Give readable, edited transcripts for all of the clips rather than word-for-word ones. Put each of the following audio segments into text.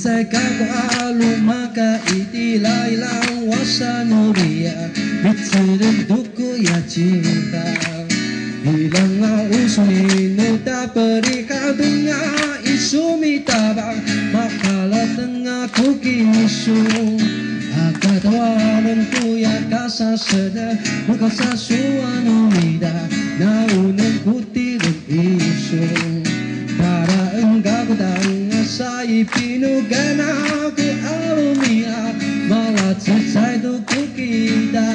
在高挂路马卡伊蒂拉伊朗瓦萨诺比亚，彼此的duku ya cinta. Bilang usumi no tak berikan bunga isumi tabang makalah tengah kukisu. Agak tawaran ku ya kasar sedar muka sasuanu mida naunan putih dan isu. Para enggak ku tanya saya pinu gana ku alumia malah selesai tuku kita.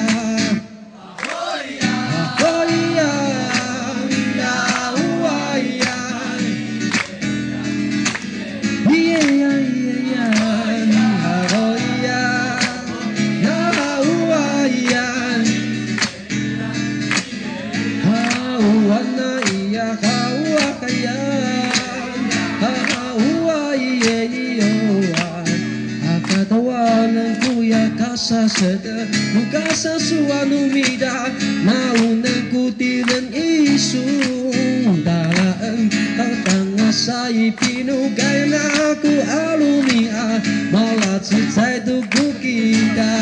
Sede muka sasuanu mida naunan kutilan isu dalaan kau tengah saya pinu gaya aku alumia malah selesai tuku kita.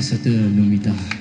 Satu Numita.